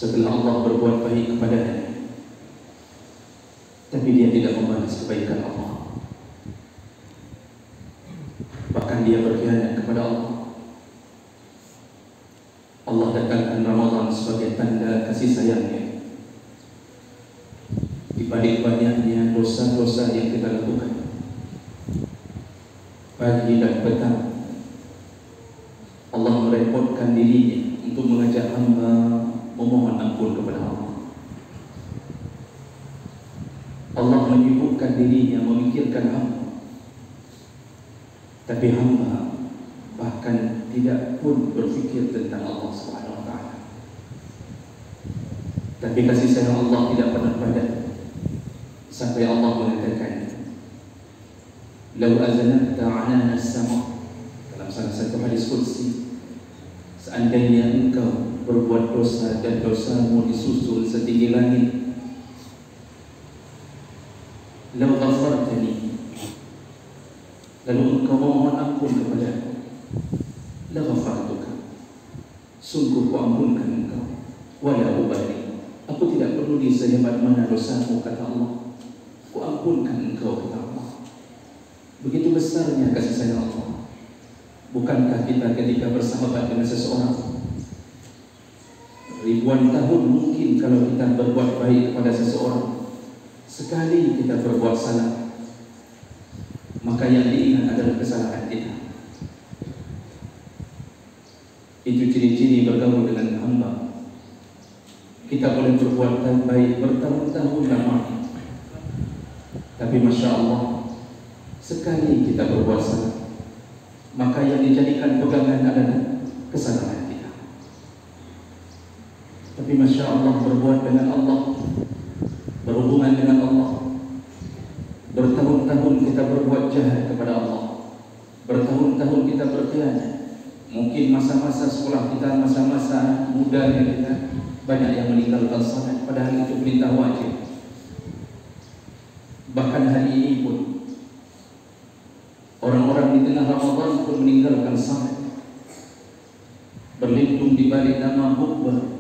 setelah Allah berbuat baik kepadanya, tapi dia tidak membalas kebaikan Allah. Bahkan dia berkhianat kepada Allah. Allah datangkan Ramadan sebagai tanda kasih sayangnya. Di balik banyaknya dosa-dosa yang kita lakukan, pagi dan petang Allah merepotkan dirinya untuk mengajak hamba memohon ampun kepada Allah. Allah menyibukkan dirinya memikirkan hamba, tapi hamba bahkan tidak pun berfikir tentang Allah Subhanahu wa taala. Tapi kasih sayang Allah tidak pernah padam sampai Allah mengatakan, "Lau azanata 'anana as-sama'." Dalam salah satu hadis qudsi, seandainya engkau berbuat dosa dan dosamu disusul setinggi langit, "Lau ghafartani." Lalu engkau memohon ampun kepadaku, "La ghafartuka." Sungguh ku ampunkan engkau. Wala ubali. Aku tidak peduli sehebat mana dosamu, kata Allah. Ku ampunkan engkau, kata Allah. Begitu besarnya kasih sayang Allah. Bukankah kita ketika bersahabat dengan seseorang, ribuan tahun mungkin kalau kita berbuat baik kepada seseorang, sekali kita berbuat salah, maka yang diingat adalah kesalahan kita. Itu ciri-ciri bergaul dengan hamba. Kita boleh berbuat baik bertahun-tahun lamanya, tapi Masya Allah, sekali kita berbuat salah, maka yang dijadikan pegangan adalah kesalahan kita. Tapi Masya Allah, berbuat dengan Allah, berhubungan dengan Allah, bertahun-tahun kita berbuat jahat kepada Allah, bertahun-tahun kita berkhianat. Mungkin masa-masa sekolah kita, masa-masa mudanya kita, banyak yang meninggalkan salat, padahal itu perintah wajib. Bahkan hari ini pun orang-orang di tengah Ramadan pun meninggalkan salat, berlindung di balik nama bukber.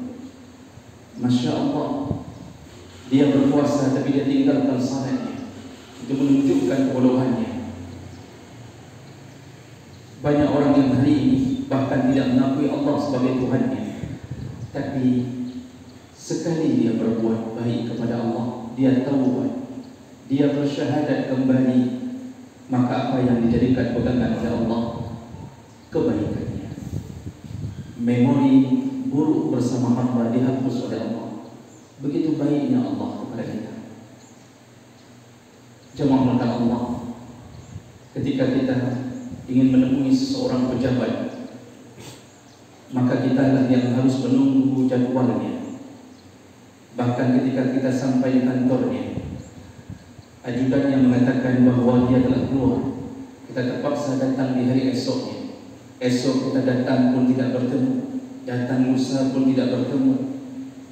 Masya Allah, dia berpuasa tapi dia tinggalkan salatnya. Itu menunjukkan kebodohannya. Banyak orang yang hari ini bahkan tidak mengakui Allah sebagai Tuhannya, tapi sekali dia berbuat baik kepada Allah, dia taubat, dia bersyahadat kembali, maka apa yang dijadikan pegangan oleh Allah? Kebaikannya. Memori buruk bersama hamba dihapus oleh Allah. Begitu baiknya Allah kepada kita. Jemaah Allah, ketika kita ingin menemui seseorang pejabat, maka kita lah yang harus menunggu jadwalnya. Bahkan ketika kita sampai di kantornya, ajudan yang mengatakan bahawa dia telah keluar, kita terpaksa datang di hari esoknya. Esok kita datang pun tidak bertemu, datang lusa pun tidak bertemu.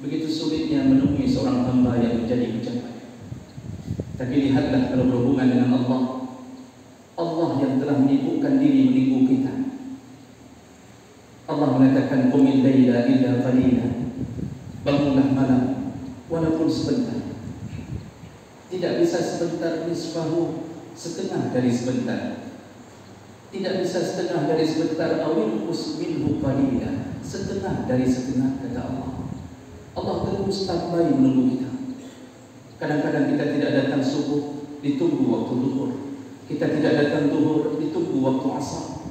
Begitu sulitnya menemui seorang hamba yang menjadi pejabat. Tapi lihatlah kalau berhubungan dengan Allah, Allah yang telah menyibukkan diri menunggu kita. Allah mengatakan, "Qumil laila illa qalila." Bangunlah malam walaupun sebentar. Tidak bisa sebentar, nisfahu, setengah dari sebentar. Tidak bisa setengah dari sebentar, awil usminhu qalila, setengah dari setengah, kata Allah. Allah terus standby menunggu kita. Kadang-kadang kita tidak datang subuh, ditunggu waktu zuhur. Kita tidak datang zuhur, ditunggu waktu asar.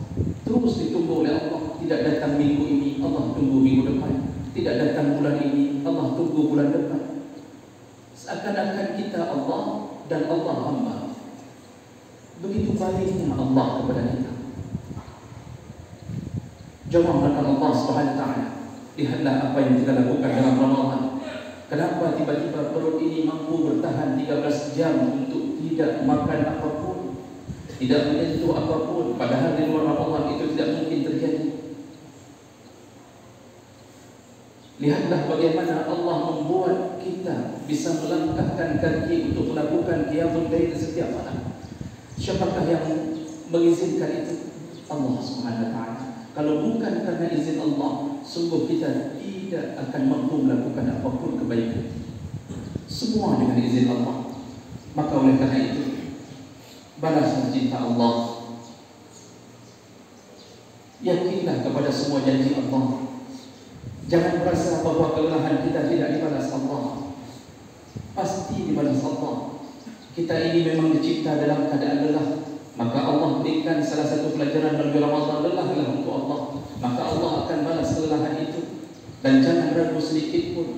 Terus ditunggu oleh Allah. Tidak datang minggu ini, Allah tunggu minggu depan. Tidak datang bulan ini, Allah tunggu bulan depan. Seakan-akan kita Allah dan Allah hamba. Begitu baiknya Allah kepada kita. Jemaah Allah Subhanahu wa taala, lihatlah apa yang kita lakukan dalam Ramadan. Kenapa tiba-tiba perut ini mampu bertahan 13 jam untuk tidak makan apapun, tidak menyentuh apapun, padahal di luar Ramadan itu tidak mungkin terjadi. Lihatlah bagaimana Allah membuat kita bisa melangkahkan kaki untuk melakukan qiyamul lail setiap malam. Siapakah yang mengizinkan itu? Allah Subhanahu wa taala. Kalau bukan karena izin Allah, sungguh kita tidak akan mampu melakukan apapun kebaikan, semua dengan izin Allah. Maka oleh karena itu, balaslah cinta Allah, yakinlah kepada semua janji Allah. Jangan merasa bahwa kelelahan kita tidak dibalas Allah. Pasti dibalas Allah. Kita ini memang dicipta dalam keadaan lelah, maka Allah berikan salah satu pelajaran dalam Ramadan, lelahlah untuk Allah, maka Allah akan balas kelelahan itu. Dan jangan ragu sedikit pun.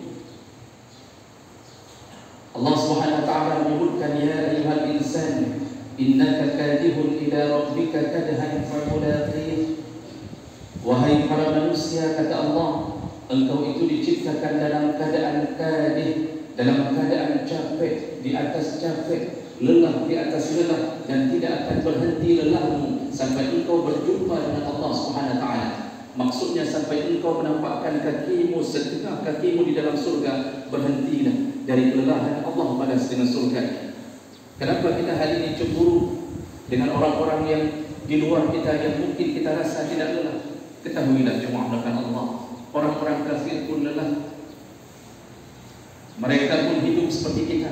Allah Subhanahu wa taala menyebutkan, ya ayyuhal insan innaka kadihun ila rabbika kadhan famulaqih. Wahai para manusia, kata Allah, engkau itu diciptakan dalam keadaan kadih, dalam keadaan capek di atas capek, lelah di atas lelah, dan tidak akan berhenti lelahmu sampai engkau berjumpa dengan Allah Subhanahu wa taala. Maksudnya sampai engkau menampakkan kakimu, setengah kakimu di dalam surga, berhentilah dari kelelahan. Allah balas dengan surga. Kenapa kita hari ini cemburu dengan orang-orang yang di luar kita yang mungkin kita rasa tidak lelah? Ketahuilah cuma akan Allah. Orang-orang kafir pun lelah. Mereka pun hidup seperti kita.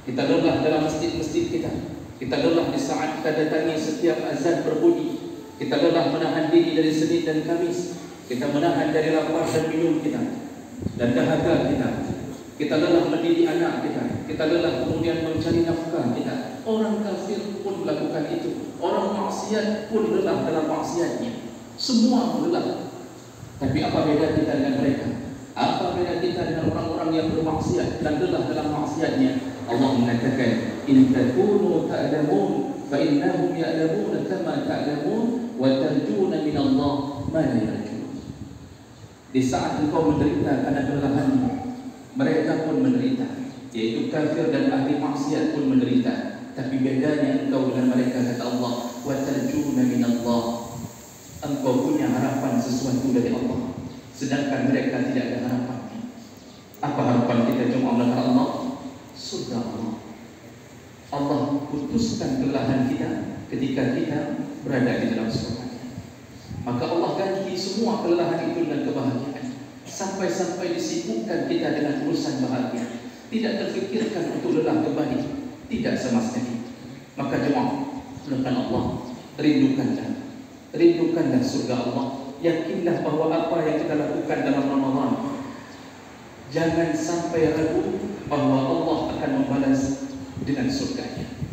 Kita lelah dalam masjid-masjid kita. Kita lelah di saat kita datangi setiap azan berbunyi. Kita lelah menahan diri dari Senin dan Kamis. Kita menahan dari lapar dan minum kita dan dahaga kita. Kita lelah mendidik anak kita. Kita lelah kemudian mencari nafkah kita. Orang kafir pun melakukan itu. Orang maksiat pun lelah dalam maksiatnya. Semua lelah. Tapi apa beda kita dengan mereka? Apa beda kita dengan orang-orang yang bermaksiat dan lelah dalam maksiatnya? Allah mengatakan, in takunu ta'lamun fa innahum ya'lamuna kama ta'lamun wa tarjuna min Allah ma la yarjun. Di saat engkau menderita karena kelelahanmu, mereka pun menderita, yaitu kafir dan ahli maksiat pun menderita. Tapi bedanya engkau dengan mereka, kata Allah, wa tarjuna min Allah, engkau punya harapan sesuatu dari Allah, sedangkan mereka tidak ada harapan. Apa harapan kita? Cuma Allah, surga Allah. Allah putuskan kelelahan kita ketika kita berada di dalam surga. Maka Allah ganti semua kelelahan itu dengan kebahagiaan. Sampai-sampai disibukkan kita dengan urusan bahagia, tidak terfikirkan untuk lelah kembali, tidak sama sekali. Maka jemaah, dengan Allah, rindukanlah surga Allah. Yakinlah bahwa apa yang kita lakukan dalam Ramadan, jangan sampai ragu bahwa Allah akan membalas dengan surga-Nya.